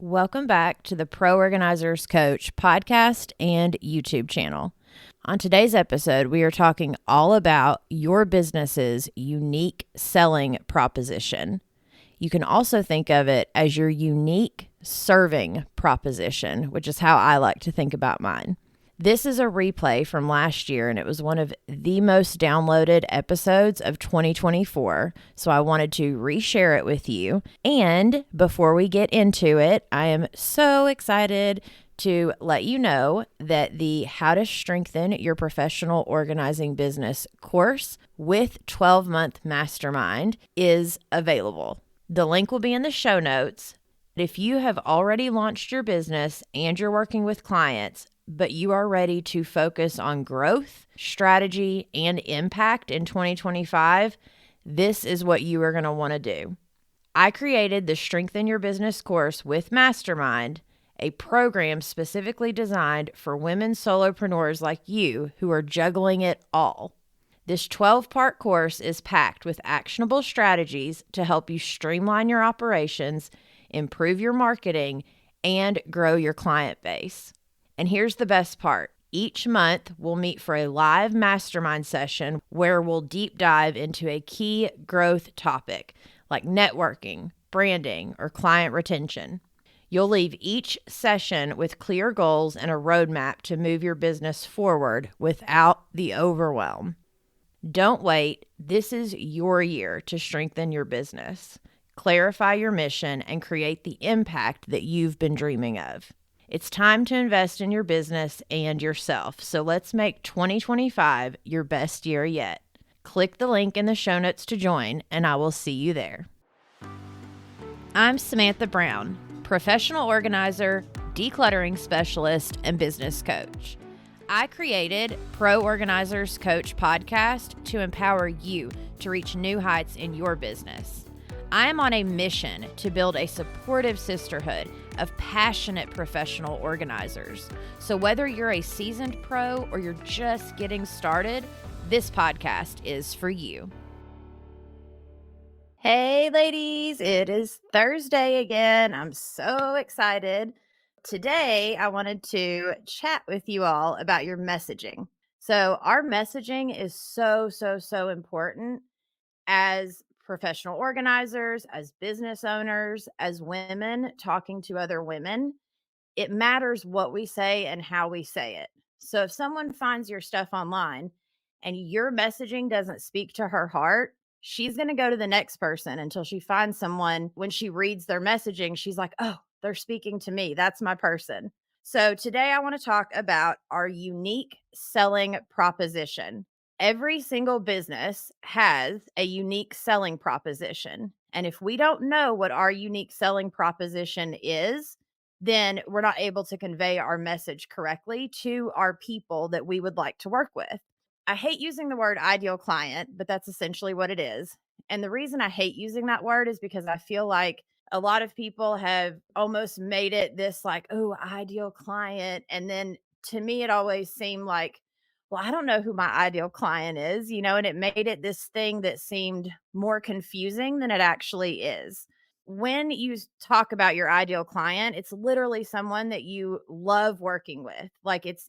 Welcome back to the Pro Organizers Coach podcast and YouTube channel. On today's episode, we are talking all about your business's unique selling proposition. You can also think of it as your unique serving proposition, which is how I like to think about mine. This is a replay from last year, and it was one of the most downloaded episodes of 2024, so I wanted to reshare it with you. And before we get into it, I am so excited to let you know that the How to Strengthen Your Professional Organizing Business course with 12-month Mastermind is available. The link will be in the show notes. If you have already launched your business and you're working with clients, but you are ready to focus on growth, strategy, and impact in 2025, this is what you are going to want to do. I created the Strengthen Your Business course with Mastermind, a program specifically designed for women solopreneurs like you who are juggling it all. This 12-part course is packed with actionable strategies to help you streamline your operations, improve your marketing, and grow your client base. And here's the best part. Each month, we'll meet for a live mastermind session where we'll deep dive into a key growth topic like networking, branding, or client retention. You'll leave each session with clear goals and a roadmap to move your business forward without the overwhelm. Don't wait. This is your year to strengthen your business, clarify your mission, and create the impact that you've been dreaming of. It's time to invest in your business and yourself, so let's make 2025 your best year yet. Click the link in the show notes to join, and I will see you there. I'm Samantha Brown, professional organizer, decluttering specialist, and business coach. I created Pro Organizers Coach podcast to empower you to reach new heights in your business. I am on a mission to build a supportive sisterhood of passionate professional organizers. So whether you're a seasoned pro or you're just getting started, this podcast is for you. Hey ladies, it is Thursday again. I'm so excited. Today, I wanted to chat with you all about your messaging. So our messaging is so important as professional organizers, as business owners, as women talking to other women. It matters what we say and how we say it. So if someone finds your stuff online and your messaging doesn't speak to her heart, she's going to go to the next person until she finds someone. When she reads their messaging, she's like, oh, they're speaking to me. That's my person. So today I want to talk about our unique selling proposition. Every single business has a unique selling proposition. And if we don't know what our unique selling proposition is, then we're not able to convey our message correctly to our people that we would like to work with. I hate using the word ideal client, but that's essentially what it is. And the reason I hate using that word is because I feel like a lot of people have almost made it this like, oh, ideal client. And then to me, it always seemed like, well, I don't know who my ideal client is, and it made it this thing that seemed more confusing than it actually is. When you talk about your ideal client, it's literally someone that you love working with. Like it's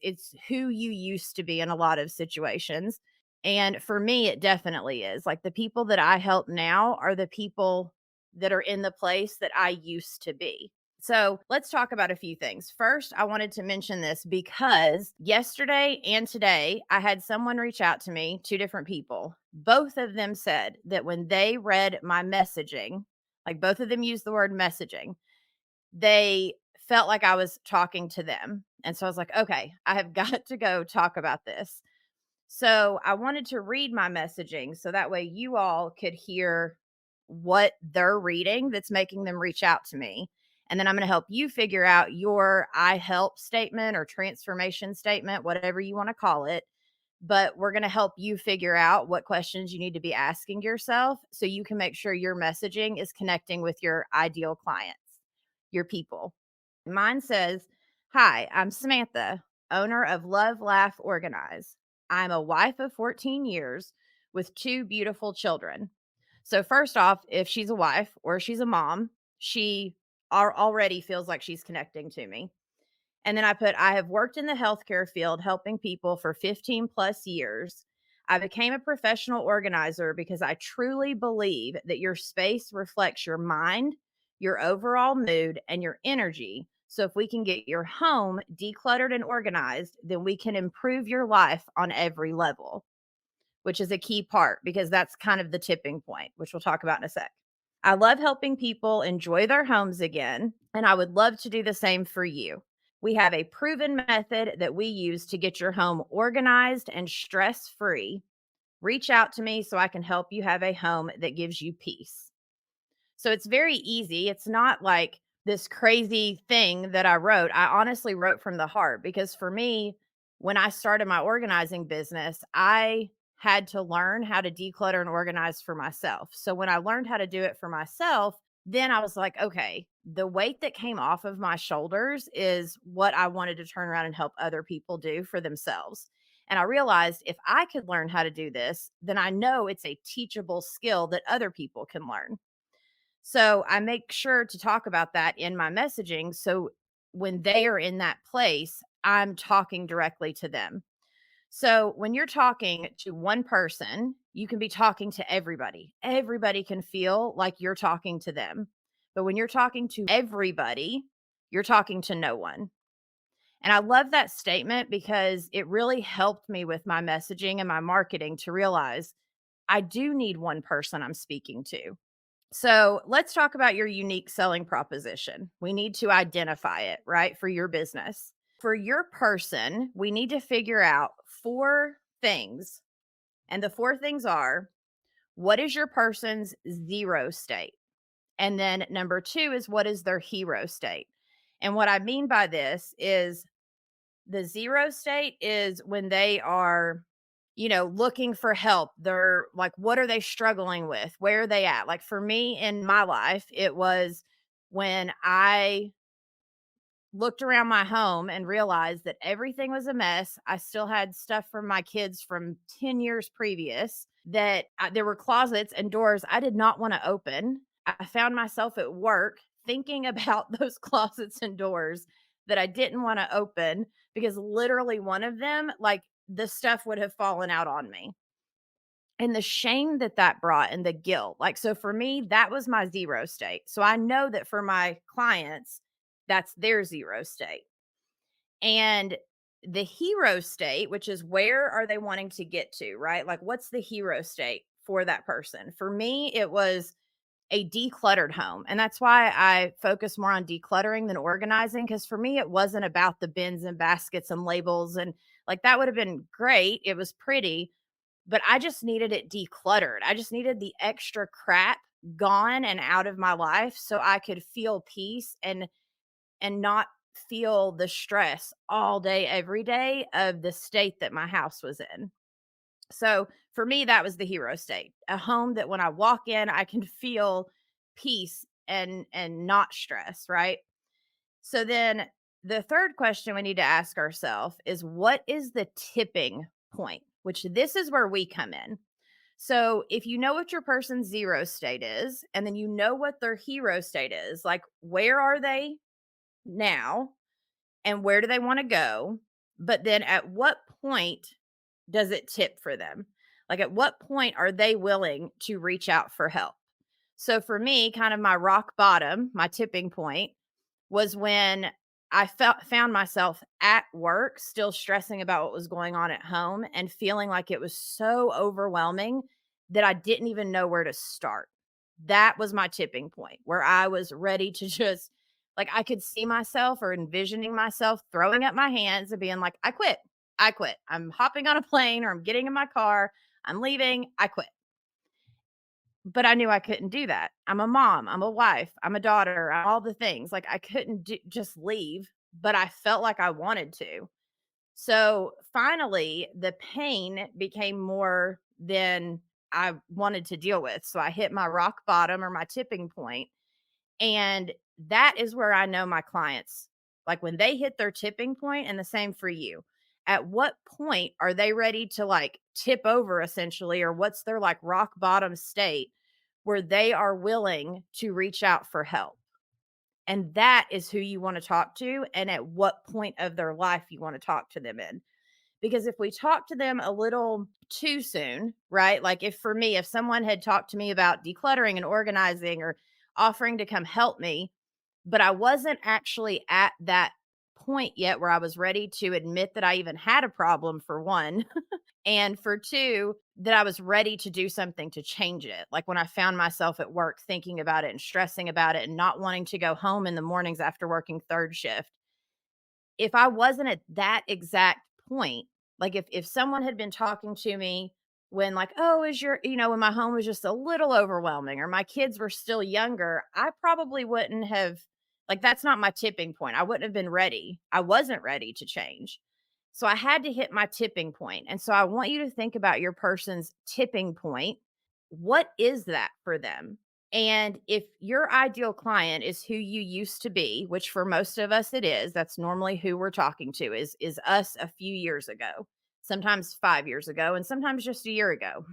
who you used to be in a lot of situations. And for me, it definitely is. Like the people that I help now are the people that are in the place that I used to be. So let's talk about a few things. First, I wanted to mention this because yesterday and today, I had someone reach out to me, two different people. Both of them said that when they read my messaging, like both of them used the word messaging, they felt like I was talking to them. And so I was like, okay, I have got to go talk about this. So I wanted to read my messaging so that way you all could hear what they're reading that's making them reach out to me. And then I'm going to help you figure out your I help statement or transformation statement, whatever you want to call it. But we're going to help you figure out what questions you need to be asking yourself so you can make sure your messaging is connecting with your ideal clients, your people. Mine says, hi, I'm Samantha, owner of Love, Laugh, Organize. I'm a wife of 14 years with two beautiful children. So first off, if she's a wife or she's a mom, she already feels like she's connecting to me. And then I put, I have worked in the healthcare field helping people for 15 plus years. I became a professional organizer because I truly believe that your space reflects your mind, your overall mood, and your energy. So if we can get your home decluttered and organized, then we can improve your life on every level, which is a key part because that's kind of the tipping point, which we'll talk about in a sec. I love helping people enjoy their homes again, and I would love to do the same for you. We have a proven method that we use to get your home organized and stress free. Reach out to me so I can help you have a home that gives you peace. So it's very easy. It's not like this crazy thing that I wrote. I honestly wrote from the heart because for me, when I started my organizing business, I had to learn how to declutter and organize for myself. So when I learned how to do it for myself, then I was like, okay, the weight that came off of my shoulders is what I wanted to turn around and help other people do for themselves. And I realized if I could learn how to do this, then I know it's a teachable skill that other people can learn. So I make sure to talk about that in my messaging. So when they are in that place, I'm talking directly to them. So when you're talking to one person, you can be talking to everybody. Everybody can feel like you're talking to them. But when you're talking to everybody, you're talking to no one. And I love that statement because it really helped me with my messaging and my marketing to realize I do need one person I'm speaking to. So let's talk about your unique selling proposition. We need to identify it, right, for your business. For your person, we need to figure out four things. And the four things are, what is your person's zero state? And then number two is, what is their hero state? And what I mean by this is the zero state is when they are, looking for help. They're like, what are they struggling with? Where are they at? Like for me in my life, it was when I looked around my home and realized that everything was a mess. I still had stuff from my kids from 10 years previous that there were closets and doors I did not want to open. I found myself at work thinking about those closets and doors that I didn't want to open because literally one of them, like the stuff would have fallen out on me. And the shame that that brought and the guilt. Like, so for me, that was my zero state. So I know that for my clients, that's their zero state. And the hero state, which is where are they wanting to get to, right? Like, what's the hero state for that person? For me, it was a decluttered home. And that's why I focus more on decluttering than organizing. Because for me, it wasn't about the bins and baskets and labels. And like that would have been great. It was pretty, but I just needed it decluttered. I just needed the extra crap gone and out of my life so I could feel peace and not feel the stress all day every day of the state that my house was in. So for me that was the hero state. A home that when I walk in I can feel peace and not stress, right? So then the third question we need to ask ourselves is what is the tipping point? Which this is where we come in. So if you know what your person's zero state is, and then you know what their hero state is, like where are they now and where do they want to go? But then at what point does it tip for them? Like at what point are they willing to reach out for help? So for me, kind of my rock bottom, my tipping point was when I found myself at work still stressing about what was going on at home and feeling like it was so overwhelming that I didn't even know where to start. That was my tipping point where I was ready to just like I could see myself or envisioning myself throwing up my hands and being like, I quit. I quit. I'm hopping on a plane or I'm getting in my car. I'm leaving. I quit. But I knew I couldn't do that. I'm a mom, I'm a wife, I'm a daughter, I'm all the things. Like I couldn't just leave, but I felt like I wanted to. So finally, the pain became more than I wanted to deal with. So I hit my rock bottom or my tipping point, and that is where I know my clients, like when they hit their tipping point, and the same for you. At what point are they ready to like tip over essentially, or what's their like rock bottom state where they are willing to reach out for help? And that is who you want to talk to and at what point of their life you want to talk to them in. Because if we talk to them a little too soon, right? Like if for me, if someone had talked to me about decluttering and organizing or offering to come help me, but I wasn't actually at that point yet where I was ready to admit that I even had a problem, for one, and for two, that I was ready to do something to change it. Like when I found myself at work thinking about it and stressing about it and not wanting to go home in the mornings after working third shift, if I wasn't at that exact point, like if someone had been talking to me when like, "Oh, is your," when my home was just a little overwhelming or my kids were still younger, I probably wouldn't have, like, that's not my tipping point. I wouldn't have been ready. I wasn't ready to change. So I had to hit my tipping point. And so I want you to think about your person's tipping point. What is that for them? And if your ideal client is who you used to be, which for most of us it is, that's normally who we're talking to, is us a few years ago, sometimes 5 years ago, and sometimes just a year ago,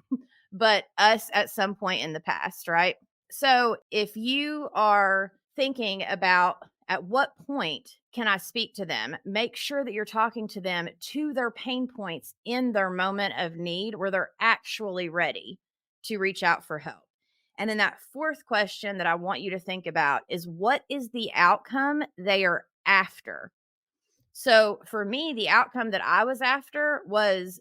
but us at some point in the past, right? So if you are thinking about at what point can I speak to them, make sure that you're talking to them to their pain points in their moment of need where they're actually ready to reach out for help. And then that fourth question that I want you to think about is, what is the outcome they are after? So for me, the outcome that I was after was,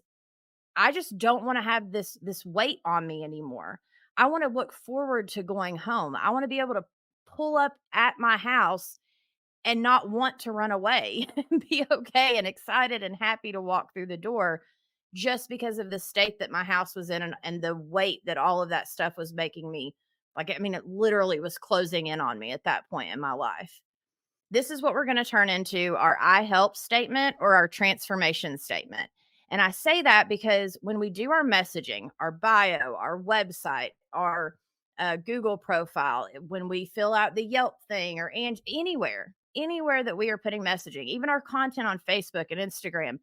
I just don't want to have this weight on me anymore. I want to look forward to going home. I want to be able to pull up at my house and not want to run away and be okay and excited and happy to walk through the door just because of the state that my house was in, and the weight that all of that stuff was making me, like, I mean, it literally was closing in on me at that point in my life. This is what we're going to turn into our I help statement or our transformation statement. And I say that because when we do our messaging, our bio, our website, our Google profile, when we fill out the Yelp thing or and anywhere that we are putting messaging, even our content on Facebook and Instagram,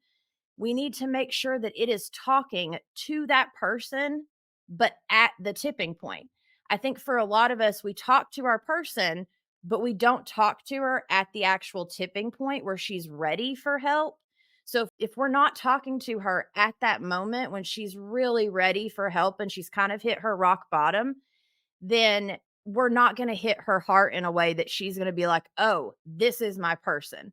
we need to make sure that it is talking to that person, but at the tipping point. I think for a lot of us, we talk to our person, but we don't talk to her at the actual tipping point where she's ready for help. So if we're not talking to her at that moment when she's really ready for help and she's kind of hit her rock bottom, then we're not going to hit her heart in a way that she's going to be like, "Oh, this is my person."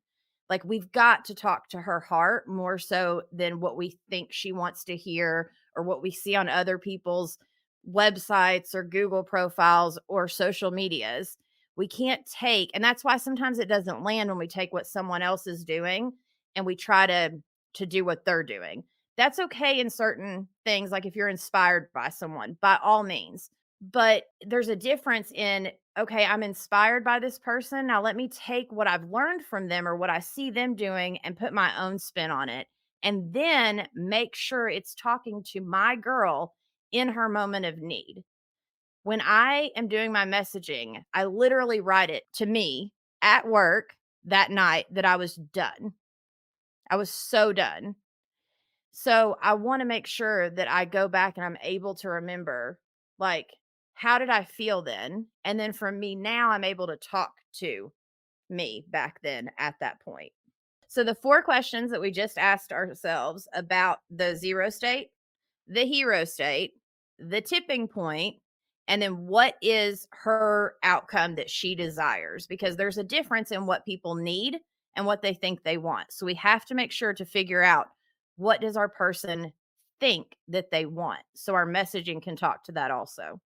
Like, we've got to talk to her heart more so than what we think she wants to hear or what we see on other people's websites or Google profiles or social medias. We can't take, and that's why sometimes it doesn't land when we take what someone else is doing and we try to do what they're doing. That's okay in certain things, like if you're inspired by someone, by all means, but there's a difference in, okay, I'm inspired by this person. Now let me take what I've learned from them or what I see them doing and put my own spin on it. And then make sure it's talking to my girl in her moment of need. When I am doing my messaging, I literally write it to me at work that night that I was done. I was so done. So I want to make sure that I go back and I'm able to remember, like, how did I feel then? And then from me now, I'm able to talk to me back then at that point. So the four questions that we just asked ourselves about the zero state, the hero state, the tipping point, and then what is her outcome that she desires? Because there's a difference in what people need and what they think they want. So we have to make sure to figure out, what does our person think that they want? So our messaging can talk to that also.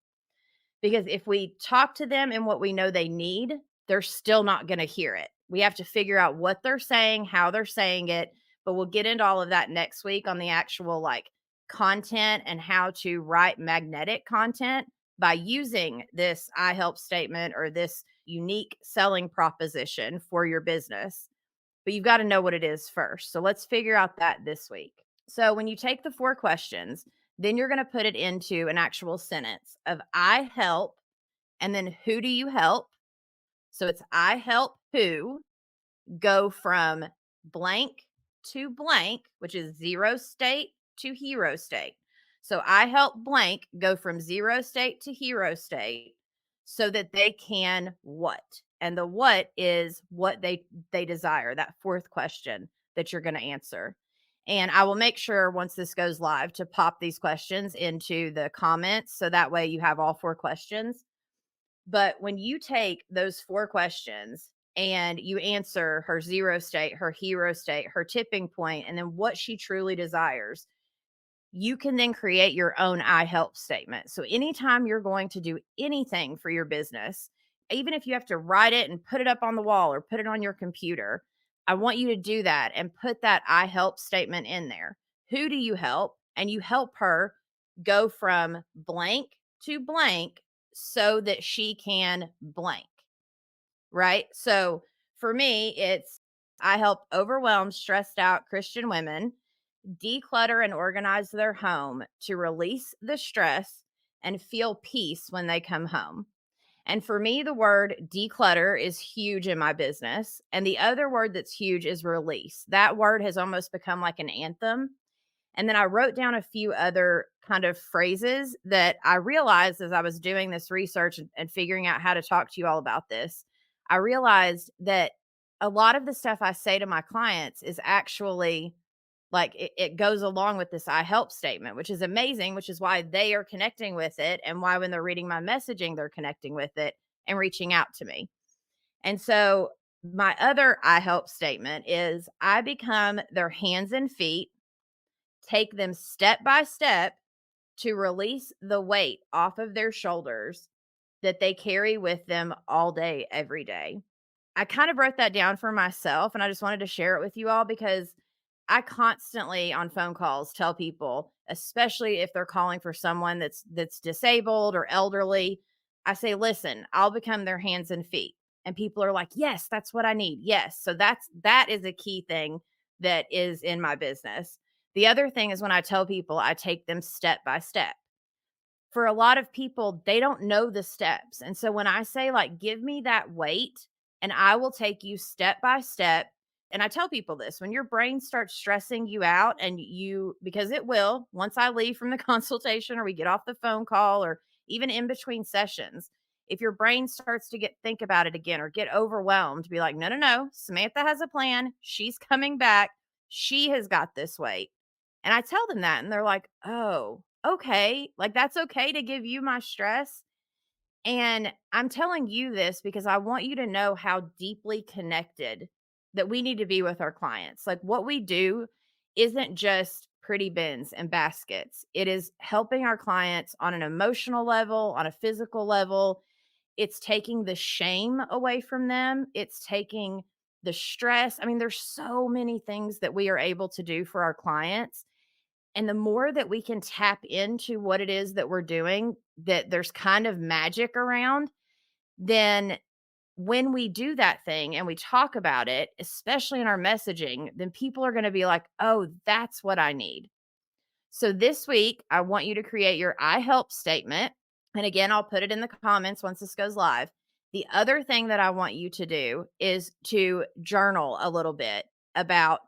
Because if we talk to them in what we know they need, they're still not going to hear it. We have to figure out what they're saying, how they're saying it, but we'll get into all of that next week on the actual, like, content and how to write magnetic content by using this I help statement or this unique selling proposition for your business. But you've got to know what it is first. So let's figure out that this week. So when you take the four questions, then you're going to put it into an actual sentence of I help, and then who do you help? So it's I help who go from blank to blank, which is zero state to hero state. So I help blank go from zero state to hero state. so that they can what? And the what is what they desire, that fourth question that you're going to answer. And I will make sure once this goes live to pop these questions into the comments so that way you have all four questions. But when you take those four questions and you answer her zero state, her hero state, her tipping point, and then what she truly desires, you can then create your own I help statement. So anytime you're going to do anything for your business, even if you have to write it and put it up on the wall or put it on your computer, I want you to do that and put that I help statement in there. Who do you help? And you help her go from blank to blank so that she can blank, right? So for me, it's I help overwhelmed, stressed out Christian women declutter and organize their home to release the stress and feel peace when they come home. And for me, the word declutter is huge in my business. And the other word that's huge is release. That word has almost become like an anthem. And then I wrote down a few other kind of phrases that I realized as I was doing this research and figuring out how to talk to you all about this. I realized that a lot of the stuff I say to my clients is actually like it goes along with this I help statement, which is amazing, which is why they are connecting with it and why when they're reading my messaging, they're connecting with it and reaching out to me. And so my other I help statement is I become their hands and feet, take them step by step to release the weight off of their shoulders that they carry with them all day, every day. I kind of wrote that down for myself and I just wanted to share it with you all because I constantly on phone calls tell people, especially if they're calling for someone that's disabled or elderly, I say, "Listen, I'll become their hands and feet." And people are like, "Yes, that's what I need." Yes. So that is a key thing that is in my business. The other thing is when I tell people I take them step by step. For a lot of people, they don't know the steps. And so when I say, like, give me that weight and I will take you step by step. And I tell people this when your brain starts stressing you out, and because it will, once I leave from the consultation or we get off the phone call or even in between sessions, if your brain starts to think about it again or get overwhelmed, be like, no, no, no, Samantha has a plan. She's coming back. She has got this weight. And I tell them that, and they're like, "Oh, okay. Like, that's okay to give you my stress." And I'm telling you this because I want you to know how deeply connected that we need to be with our clients. Like, what we do isn't just pretty bins and baskets, it is helping our clients on an emotional level, on a physical level. It's taking the shame away from them, it's taking the stress. I mean, there's so many things that we are able to do for our clients, and the more that we can tap into what it is that we're doing, that there's kind of magic around, then when we do that thing and we talk about it, especially in our messaging, then people are going to be like, oh, that's what I need. So this week, I want you to create your I help statement. And again, I'll put it in the comments once this goes live. The other thing that I want you to do is to journal a little bit about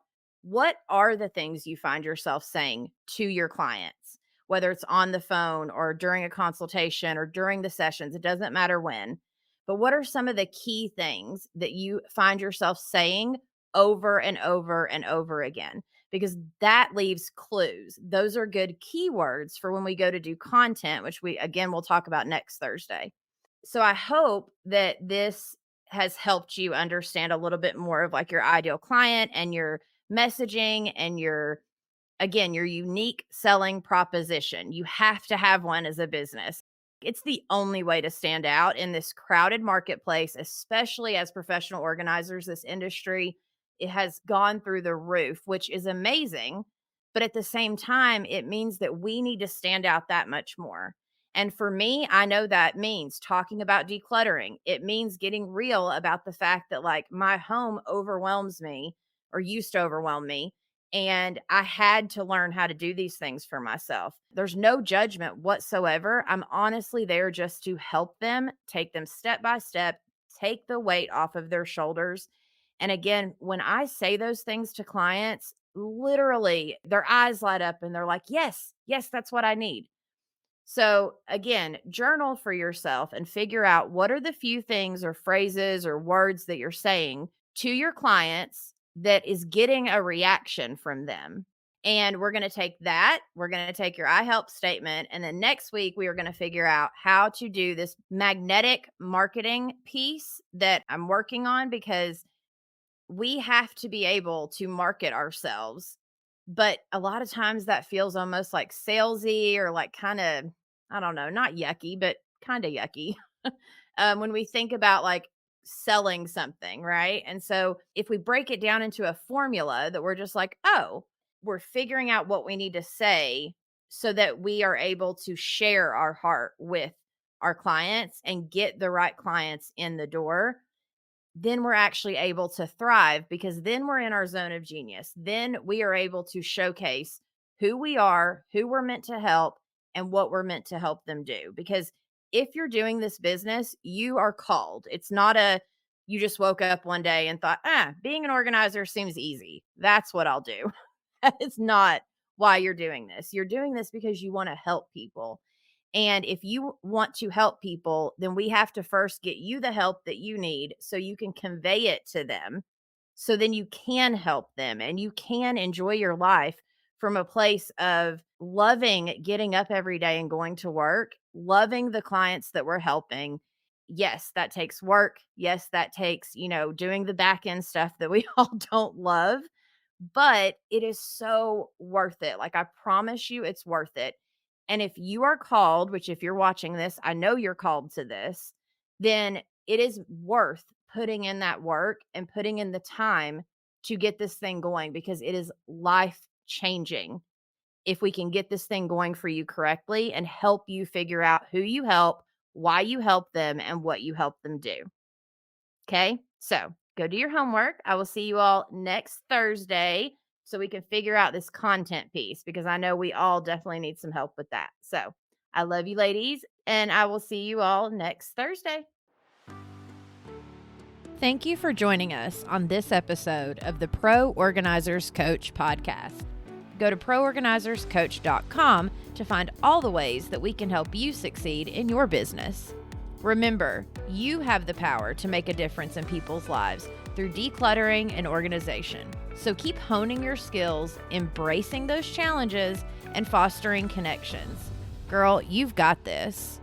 what are the things you find yourself saying to your clients, whether it's on the phone or during a consultation or during the sessions, it doesn't matter when. But what are some of the key things that you find yourself saying over and over and over again? Because that leaves clues. Those are good keywords for when we go to do content, which we again we'll talk about next Thursday. So I hope that this has helped you understand a little bit more of like your ideal client and your messaging and your again, your unique selling proposition. You have to have one as a business. It's the only way to stand out in this crowded marketplace, especially as professional organizers. This industry, it has gone through the roof, which is amazing. But at the same time, it means that we need to stand out that much more. And for me, I know that means talking about decluttering. It means getting real about the fact that, like, my home overwhelms me or used to overwhelm me, and I had to learn how to do these things for myself. There's no judgment whatsoever. I'm honestly there just to help them, take them step by step, take the weight off of their shoulders. And again, when I say those things to clients, literally their eyes light up and they're like, yes, yes, that's what I need. So, again, journal for yourself and figure out what are the few things or phrases or words that you're saying to your clients that is getting a reaction from them. And we're going to take that. We're going to take your I help statement. And then next week, we are going to figure out how to do this magnetic marketing piece that I'm working on, because we have to be able to market ourselves. But a lot of times that feels almost like salesy, or like kind of, I don't know, not yucky, but kind of yucky. When we think about like selling something, right? And so if we break it down into a formula that we're just like, oh, we're figuring out what we need to say so that we are able to share our heart with our clients and get the right clients in the door, then we're actually able to thrive, because then we're in our zone of genius. Then we are able to showcase who we are, who we're meant to help, and what we're meant to help them do. Because if you're doing this business, you are called. It's not a, you just woke up one day and thought, being an organizer seems easy. That's what I'll do. That is not why you're doing this. You're doing this because you want to help people. And if you want to help people, then we have to first get you the help that you need so you can convey it to them. So then you can help them and you can enjoy your life from a place of loving getting up every day and going to work, loving the clients that we're helping. Yes, that takes work. Yes, that takes, doing the back end stuff that we all don't love, but it is so worth it. Like, I promise you, it's worth it. And if you are called, which if you're watching this, I know you're called to this, then it is worth putting in that work and putting in the time to get this thing going, because it is life changing if we can get this thing going for you correctly and help you figure out who you help, why you help them, and what you help them do. Okay, so go do your homework. I will see you all next Thursday so we can figure out this content piece, because I know we all definitely need some help with that. So I love you, ladies, and I will see you all next Thursday. Thank you for joining us on this episode of the Pro Organizers Coach podcast. Go to proorganizerscoach.com to find all the ways that we can help you succeed in your business. Remember, you have the power to make a difference in people's lives through decluttering and organization. So keep honing your skills, embracing those challenges, and fostering connections. Girl, you've got this.